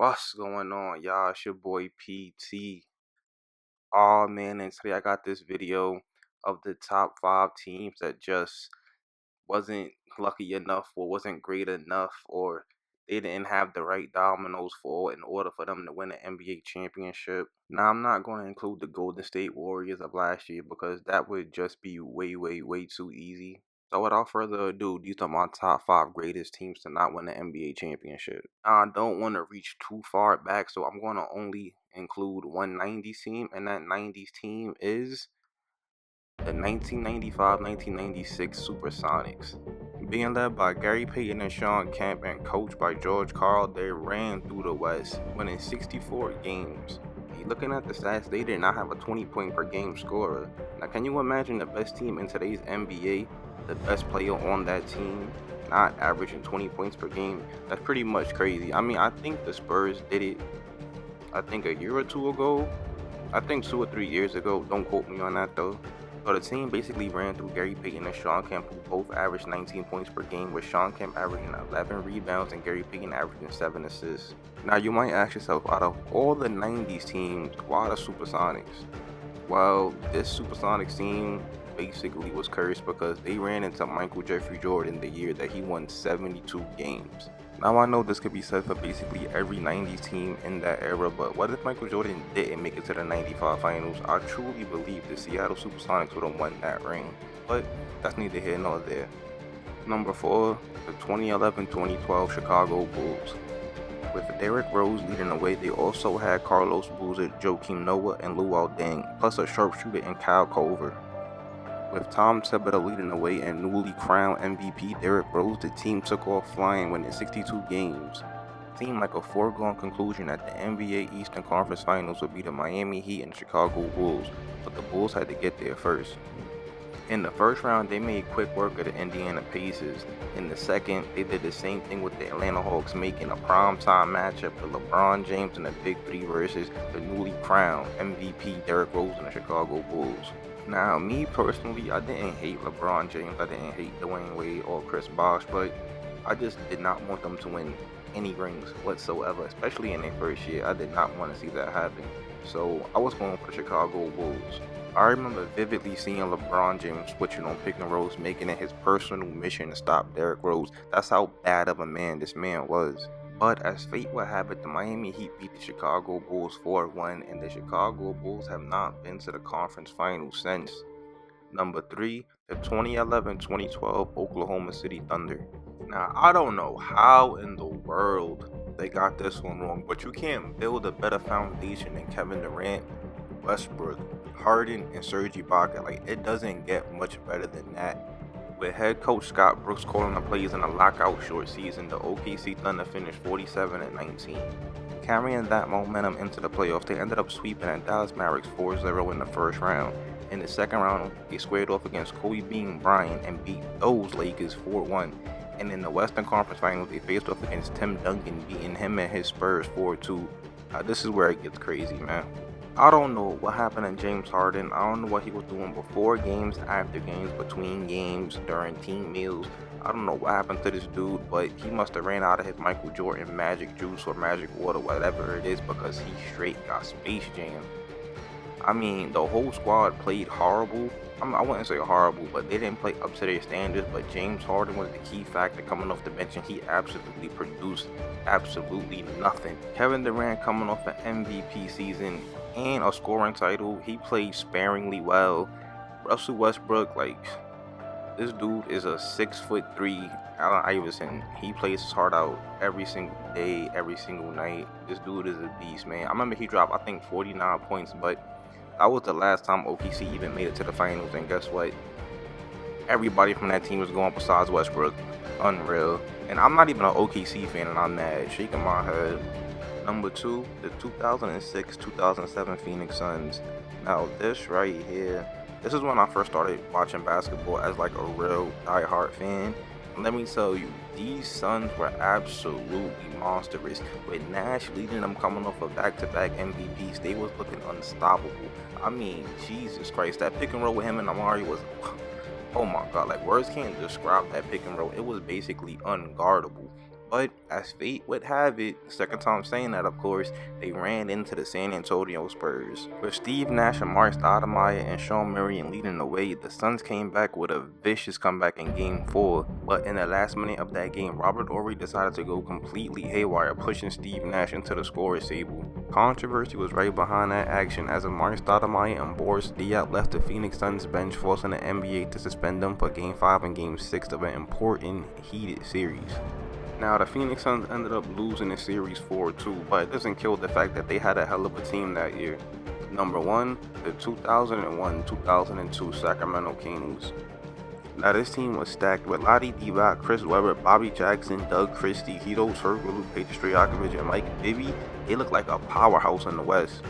What's going on, y'all? It's your boy PT. Oh man, and today I got this video of the top 5 teams that just wasn't lucky enough or wasn't great enough or they didn't have the right dominoes for in order for them to win the NBA championship. Now I'm not going to include the Golden State Warriors of last year because that would just be way too easy. So without further ado, these are my top 5 greatest teams to not win the NBA championship. I don't want to reach too far back, so I'm going to only include one 90s team, and that 90s team is the 1995-1996 Supersonics. Being led by Gary Payton and Sean Kemp and coached by George Karl, they ran through the West, winning 64 games. Looking at the stats, they did not have a 20-point per game scorer. Now, can you imagine the best team in today's NBA, the best player on that team, not averaging 20 points per game? That's pretty much crazy. I mean, I think the Spurs did it, I think a year or two ago. I think 2 or 3 years ago. Don't quote me on that though. So the team basically ran through Gary Payton and Sean Kemp, who both averaged 19 points per game, with Sean Kemp averaging 11 rebounds and Gary Payton averaging 7 assists. Now you might ask yourself, out of all the 90s teams, why the Supersonics? Well, this Supersonics team basically was cursed because they ran into Michael Jeffrey Jordan the year that he won 72 games. Now I know this could be said for basically every 90s team in that era, but what if Michael Jordan didn't make it to the 95 finals? I truly believe the Seattle Supersonics would have won that ring, but that's neither here nor there. Number 4, the 2011-2012 Chicago Bulls. With Derrick Rose leading the way, they also had Carlos Boozer, Joakim Noah, and Luol Deng, plus a sharpshooter in Kyle Culver. With Tom Thibodeau leading the way and newly crowned MVP Derrick Rose, the team took off flying, winning 62 games. It seemed like a foregone conclusion that the NBA Eastern Conference Finals would be the Miami Heat and Chicago Bulls, but the Bulls had to get there first. In the first round, they made quick work of the Indiana Pacers. In the second, they did the same thing with the Atlanta Hawks, making a primetime matchup with LeBron James and the Big Three versus the newly crowned MVP Derrick Rose and the Chicago Bulls. Now, me personally, I didn't hate LeBron James, I didn't hate Dwayne Wade or Chris Bosh, but I just did not want them to win any rings whatsoever, especially in their first year. I did not want to see that happen. So I was going for the Chicago Bulls. I remember vividly seeing LeBron James switching on pick and rolls, making it his personal mission to stop Derrick Rose. That's how bad of a man this man was. But as fate would have it, the Miami Heat beat the Chicago Bulls 4-1, and the Chicago Bulls have not been to the conference finals since. Number 3, the 2011-2012 Oklahoma City Thunder. Now, I don't know how in the world they got this one wrong, but you can't build a better foundation than Kevin Durant, Westbrook, Harden, and Serge Ibaka. Like, it doesn't get much better than that. With head coach Scott Brooks calling the plays in a lockout short season, the OKC Thunder finished 47-19. Carrying that momentum into the playoffs, they ended up sweeping at Dallas Mavericks 4-0 in the first round. In the second round, they squared off against Kobe Bean Bryant and beat those Lakers 4-1. And in the Western Conference Finals, they faced off against Tim Duncan, beating him and his Spurs 4-2. This is where it gets crazy, man. I don't know what happened to James Harden. I don't know what he was doing before games, after games, between games, during team meals. I don't know what happened to this dude, but he must have ran out of his Michael Jordan magic juice or magic water, whatever it is, because he straight got Space Jam. I mean, the whole squad played horrible. I wouldn't say horrible, but they didn't play up to their standards. But James Harden was the key factor coming off the bench, and he absolutely produced absolutely nothing. Kevin Durant coming off an MVP season and a scoring title, he played sparingly well. Russell Westbrook, like, this dude is a 6'3" Allen Iverson. He plays his heart out every single day, every single night. This dude is a beast, man. I remember he dropped, I think, 49 points, but that was the last time OKC even made it to the finals, and guess what? Everybody from that team was going besides Westbrook. Unreal. And I'm not even an OKC fan, and I'm mad, shaking my head. Number 2, the 2006-2007 Phoenix Suns. Now this right here, this is when I first started watching basketball as like a real die-hard fan. And let me tell you, these Suns were absolutely monstrous. With Nash leading them, coming off of back-to-back MVPs, they was looking unstoppable. I mean, Jesus Christ, that pick and roll with him and Amari was, oh my God, like words can't describe that pick and roll. It was basically unguardable. But as fate would have it, second time saying that of course, they ran into the San Antonio Spurs. With Steve Nash and Mark Stoudemire and Sean Marion leading the way, the Suns came back with a vicious comeback in Game 4, but in the last minute of that game, Robert Horry decided to go completely haywire, pushing Steve Nash into the scorer's table. Controversy was right behind that action as Mark Stoudemire and Boris Diaw left the Phoenix Suns bench, forcing the NBA to suspend them for Game 5 and Game 6 of an important, heated series. Now, the Phoenix Suns ended up losing the series 4-2, but it doesn't kill the fact that they had a hell of a team that year. Number 1, the 2001-2002 Sacramento Kings. Now, this team was stacked with Lottie Divac, Chris Webber, Bobby Jackson, Doug Christie, Hito Turkoglu, Peja Stojakovic, and Mike Bibby. They looked like a powerhouse in the West.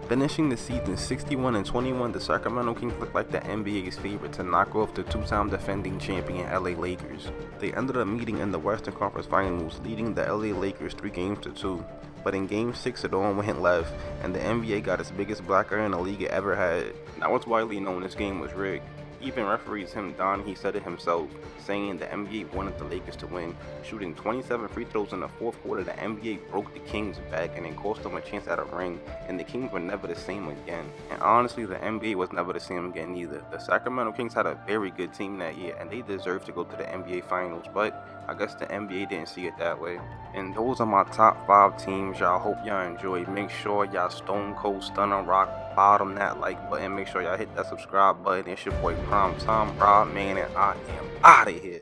Finishing the season 61-21, the Sacramento Kings looked like the NBA's favorite to knock off the two-time defending champion LA Lakers. They ended up meeting in the Western Conference Finals, leading the LA Lakers 3-2. But in Game 6, it all went left, and the NBA got its biggest black eye in the league it ever had. Now, it's widely known this game was rigged. Even referee Tim Donaghy said it himself, saying the NBA wanted the Lakers to win. Shooting 27 free throws in the fourth quarter, the NBA broke the Kings' back and it cost them a chance at a ring, and the Kings were never the same again. And honestly, the NBA was never the same again either. The Sacramento Kings had a very good team that year, and they deserved to go to the NBA Finals, but I guess the NBA didn't see it that way. And those are my top 5 teams, y'all. Hope y'all enjoyed. Make sure y'all stone cold stunner rock bottom that like button. Make sure y'all hit that subscribe button. It's your boy PRIMETIMEROBB, man, and I am out of here.